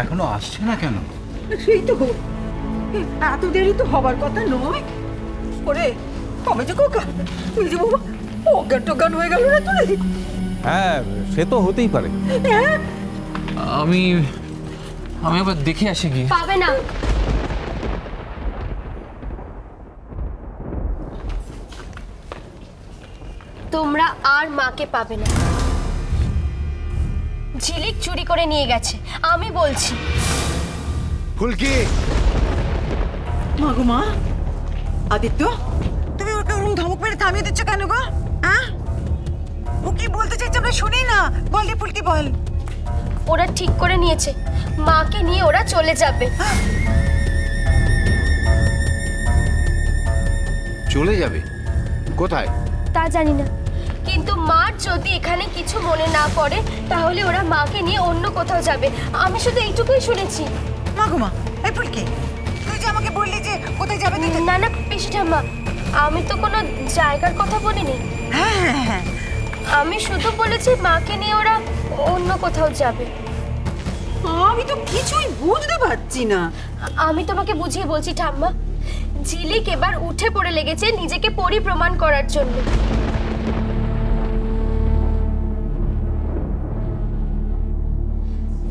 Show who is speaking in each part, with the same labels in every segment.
Speaker 1: এখনো আসছে না কেন?
Speaker 2: সেই তো এত দেরি তো হবার কথা নয়। ওরে কবে যে কোকা বুঝি বাবা অজ্ঞান টজ্ঞান হয়ে গেল না তুই?
Speaker 3: হ্যাঁ, সে তো হতেই পারে।
Speaker 2: হ্যাঁ
Speaker 4: আমি আবার দেখে আসি গিয়ে।
Speaker 5: পাবে না। তোমরা আর মাকে পাবে না। ঝিলিক চুরি করে নিয়ে গেছে, আমি বলছি।
Speaker 1: ফুলকি,
Speaker 2: মা গো মা, আদিত্য তুমি ওকে ওরকম ধমক মেরে থামিয়ে দিচ্ছ কেন গো? হ্যাঁ ও কি বলতে চাইছে আমরা শুনি না। বল রে ফুলকি বল।
Speaker 5: ওরা ঠিক করে নিয়েছে, মাকে নিয়ে ওরা চলে যাবে।
Speaker 1: চলে যাবে কোথায়?
Speaker 5: তা জানি না, কিন্তু মার যদি এখানে কিছু মনে না পড়ে তাহলে ওরা মাকে নিয়ে অন্য কোথাও যাবে। আমি শুধু এইটুকুই শুনেছি।
Speaker 2: মা গো মা, এই ফুলকি তুই যে আমাকে বললি যে কোথায় যাবে তুই?
Speaker 5: না না পিসি ঠাম্মা, আমি তো কোনো জায়গার কথা বলিনি।
Speaker 2: হ্যাঁ হ্যাঁ হ্যাঁ,
Speaker 5: আমি শুধু বলেছি মাকে নিয়ে ওরা অন্য কোথাও যাবে।
Speaker 2: আমি তো কিছুই বুঝতে পারছি না।
Speaker 5: আমি তোমাকে বুঝিয়ে বলছি ঠাম্মা, ঝিলিক এবার উঠে পড়ে লেগেছে নিজেকে পরিপ্রমাণ করার জন্য।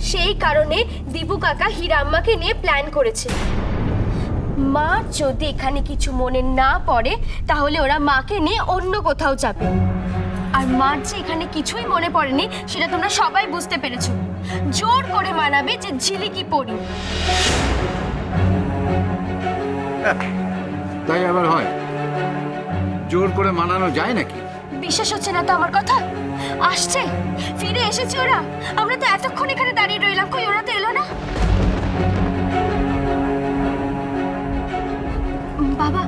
Speaker 5: সেই কারণে দীপু কাকা হীরাম্মাকে নিয়ে প্ল্যান করেছে। মা যদি এখানে কিছু মনে না পড়ে তাহলে ওরা মাকে নিয়ে অন্য কোথাও যাবে। আর মার যে এখানে কিছুই মনে পড়েনি সেটা তোমরা সবাই বুঝতে পেরেছো। জোর করে মানাবে যে ঝিলিকই পড়ি।
Speaker 1: তাই আবার হয়? জোর করে মানানো যায় নাকি?
Speaker 5: বিশ্বাস হচ্ছে না তো আমার কথা? আসছে, ফিরে এসেছে ওরা। আমরা তো এতক্ষণ এখানে দাঁড়িয়ে রইলাম, কই ওরা তো এলো না। বাবা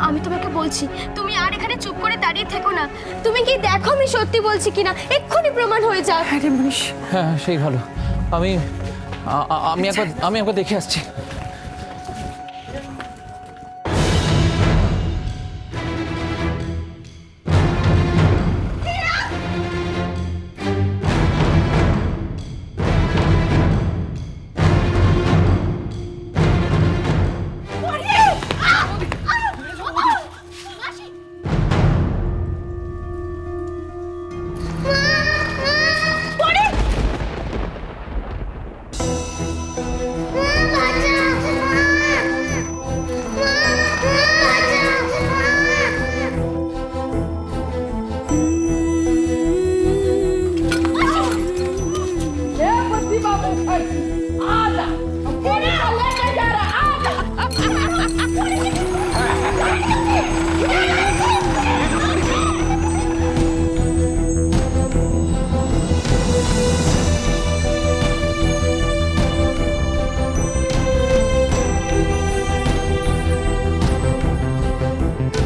Speaker 5: আমি তোমাকে বলছি, তুমি আর এখানে চুপ করে দাঁড়িয়ে থেকো না। তুমি কি দেখো আমি সত্যি বলছি কিনা, এক্ষুনি প্রমাণ হয়ে যাক।
Speaker 2: আরে মনীষ,
Speaker 4: হ্যাঁ সেই ভালো। আমি একবার দেখে আসছি।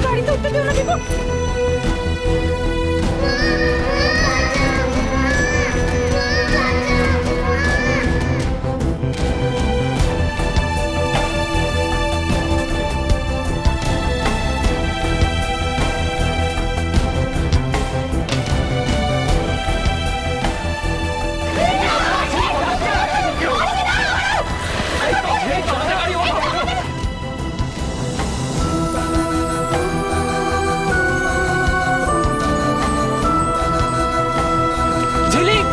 Speaker 2: গাড়ি তো উঠতে দিও না দীপু।
Speaker 4: ঝিলিক,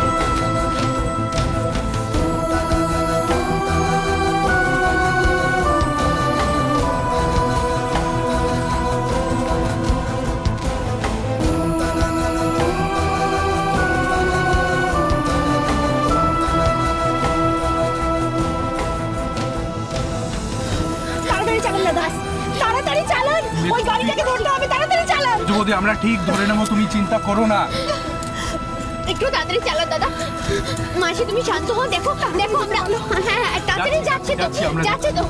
Speaker 5: তাড়াতাড়ি চালান দাদা, তাড়াতাড়ি চালান। ওই গাড়িটাকে ধরতে হবে, তাড়াতাড়ি চালান।
Speaker 1: যদি আমরা ঠিক ধরে নেবো, তুমি চিন্তা করো না।
Speaker 5: একটু তাড়াতাড়ি চালান দাদা। মাসি তুমি শান্ত হও, দেখো দেখো আমরা হ্যাঁ হ্যাঁ তাড়াতাড়ি যাচ্ছে তো, যাচ্ছে তো।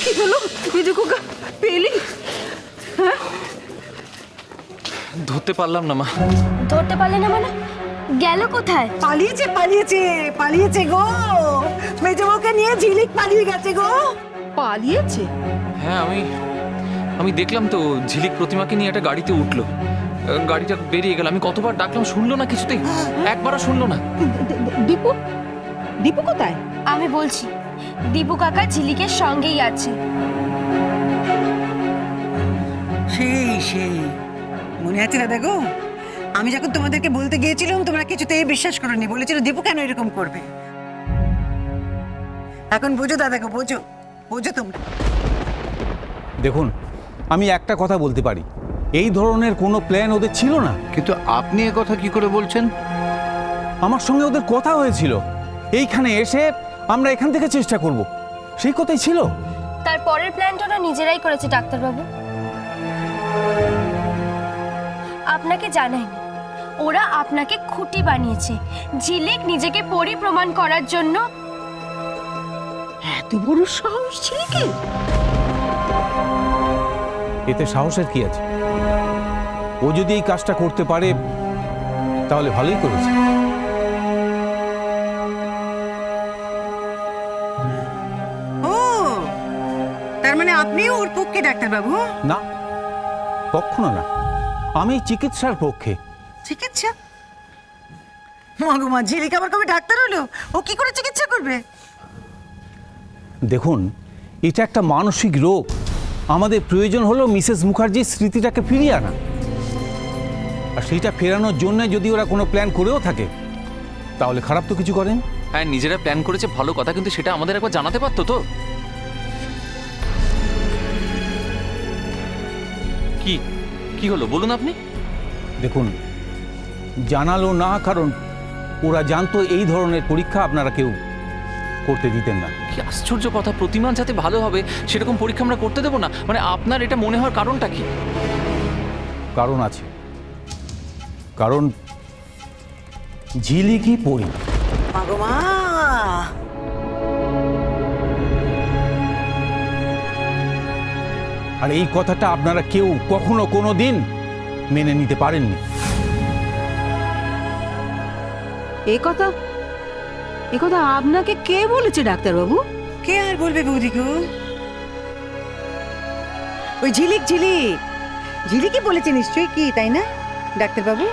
Speaker 2: কি হলো? তুই যে কোকা পেলি? হ্যাঁ
Speaker 4: ধরতে পারলাম না মা।
Speaker 5: ধরতে পারলে না মানে? গেল কোথায়?
Speaker 2: পালিয়েছে পালিয়েছে পালিয়েছে গো। মেজবউকে নিয়ে ঝিলিক পালিয়ে গেছে গো। পালিয়েছে?
Speaker 4: হ্যাঁ আমি দেখলাম তো ঝিলিক প্রতিমাকে নিয়ে একটা গাড়িতে উঠলো। গাড়িটা বেরিয়ে গেল, আমি কতবার ডাকলাম শুনলো না, কিছুতেই একবারও শুনলো না।
Speaker 2: দীপু দীপু কোথায়?
Speaker 5: আমি বলছি, দীপু কাকা ঝিলিকের সঙ্গেই আছে।
Speaker 2: সেই মনে আছে দাদা গো, আমি যখন তোমাদেরকে বলতে গিয়েছিলাম তোমরা কিছুতেই বিশ্বাস করোনি, বলেছিল দীপু কেন এরকম করবে। এখন বোঝো দাদা গো, বোঝো তোমরা।
Speaker 3: দেখুন, আমি একটা কথা বলতে পারি, এই ধরনের কোনো প্ল্যান ওদের ছিল না।
Speaker 1: কিন্তু আপনি এ কথা কি করে বলছেন?
Speaker 3: আমার সঙ্গে ওদের কথা হয়েছিল, এইখানে এসে আমরা এখান থেকে চেষ্টা করব, সেই কথাই ছিল।
Speaker 5: তার পরের প্ল্যানটা ওরা নিজেরাই করেছে ডাক্তারবাবু, আপনাকে জানায়নি। ওরা আপনাকে খুঁটি বানিয়েছে ঝিলিক নিজেকে পরিপ্রমাণ করার জন্য।
Speaker 2: এত বড় সাহস ঝিলিকের?
Speaker 3: এতে সাহসের কি আছে? ও যদি এই কাজটা করতে পারে তাহলে ভালোই করেছে।
Speaker 2: ও, তার মানে আপনিও ওর পক্ষে ডাক্তারবাবু?
Speaker 3: না, কখনো না, আমি চিকিৎসার পক্ষে।
Speaker 2: চিকিৎসা? মা ঝিলিক আবার কবে ডাক্তার হলো? ও কি করে চিকিৎসা করবে?
Speaker 3: দেখুন, এটা একটা মানসিক রোগ। আমাদের প্রয়োজন হলো মিসেস মুখার্জির স্মৃতিটাকে ফিরিয়ে আনা, আর সেইটা ফেরানোর জন্য যদি ওরা কোনো প্ল্যান করেও থাকে তাহলে খারাপ তো কিছু করেন।
Speaker 4: হ্যাঁ, নিজেরা প্ল্যান করেছে ভালো কথা, কিন্তু সেটা আমাদের একবার জানাতে পারতো তো। কি হলো বলুন আপনি?
Speaker 3: দেখুন, জানালো না, কারণ ওরা জানতো এই ধরনের পরীক্ষা আপনারা কেউ করতে দিতেন না।
Speaker 4: কি আশ্চর্য কথা, প্রতিমা যাতে ভালো হবে সেরকম পরীক্ষা আমরা করতে দেবো না? মানে আপনার এটা মনে হওয়ার কারণটা কি?
Speaker 3: কারণ আছে, কারণ ঝিলিকই পড়ি।
Speaker 2: মা,
Speaker 3: আর এই কথাটা আপনারা কেউ কখনো কোনো দিন মেনে নিতে পারেননি।
Speaker 6: এই কথা আপনাকে কে বলেছে ডাক্তারবাবু?
Speaker 2: কে আর বলবে বৌদি গো? ওই ঝিলিকই বলেছে নিশ্চয়ই, কি তাই না ডাক্তারবাবু?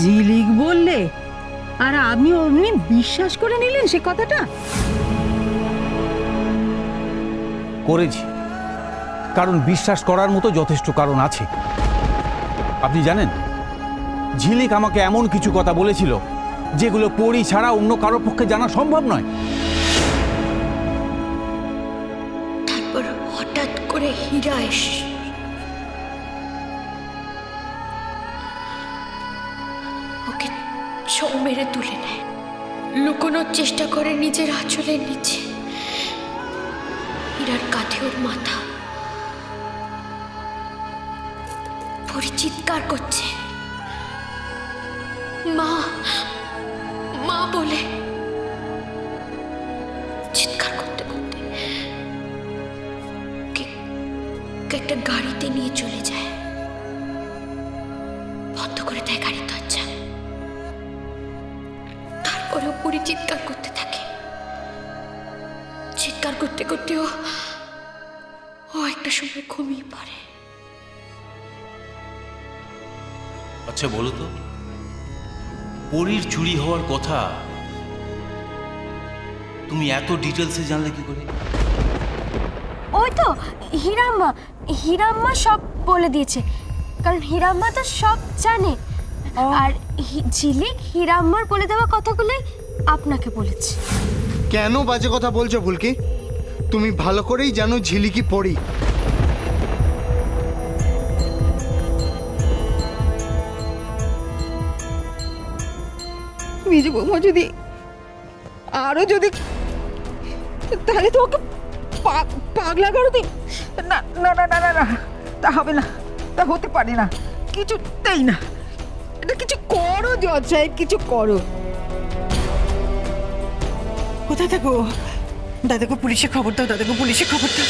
Speaker 6: ঝিলিক বললে আর আপনি অমনি বিশ্বাস করে নিলেন সে কথাটা?
Speaker 3: করেছি, কারণ বিশ্বাস করার মতো যথেষ্ট কারণ আছে। আপনি জানেন, ঝিলিক আমাকে এমন কিছু কথা বলেছিল যেগুলো পড়ি ছাড়া অন্য কারোর পক্ষে জানা সম্ভব নয়।
Speaker 5: তারপর হঠাৎ করে হীরা ওকে ছৌ মেরে তুলে নেয়, লুকোনোর চেষ্টা করে নিজের আঁচলের নিচে। হীরার কাঁধে ওর মাথা, পরি চিৎকার করছে মা মা বলে। চিৎকার করতে করতে একটা গাড়িতে নিয়ে চলে যায়, বন্ধ করে দেয় গাড়ির দরজা। তারপরেও পরি চিৎকার করতে থাকে, চিৎকার করতে করতে ও একটা সময় ঘুমিয়ে পড়ে।
Speaker 7: আচ্ছা বলো তো, পরীর চুরি হওয়ার কথা তুমি এত ডিটেলসে জানলে কি করে?
Speaker 5: ওই তো হীরাম্মা সব বলে দিয়েছে, কারণ হীরাম্মা তো সব জানে। আর ঝিলিক হীরাম্মার বলে দেওয়া কথাগুলো আপনাকে বলেছে।
Speaker 8: কেন বাজে কথা বলছো ফুলকি? তুমি ভালো করেই জানো ঝিলিকি পড়ি।
Speaker 6: মেজো বৌমা যদি আরো যদি, তাহলে তো ওকে পাগলা করে দিই।
Speaker 2: না না না না না না, তা হবে না, তা হতে পারে না, কিছুতেই না। এটা কিছু করো জজ সাহেব, কিছু করো। কোথায় থাকো? দাদাকে পুলিশে খবর দাও, দাদাকে পুলিশে খবর দাও।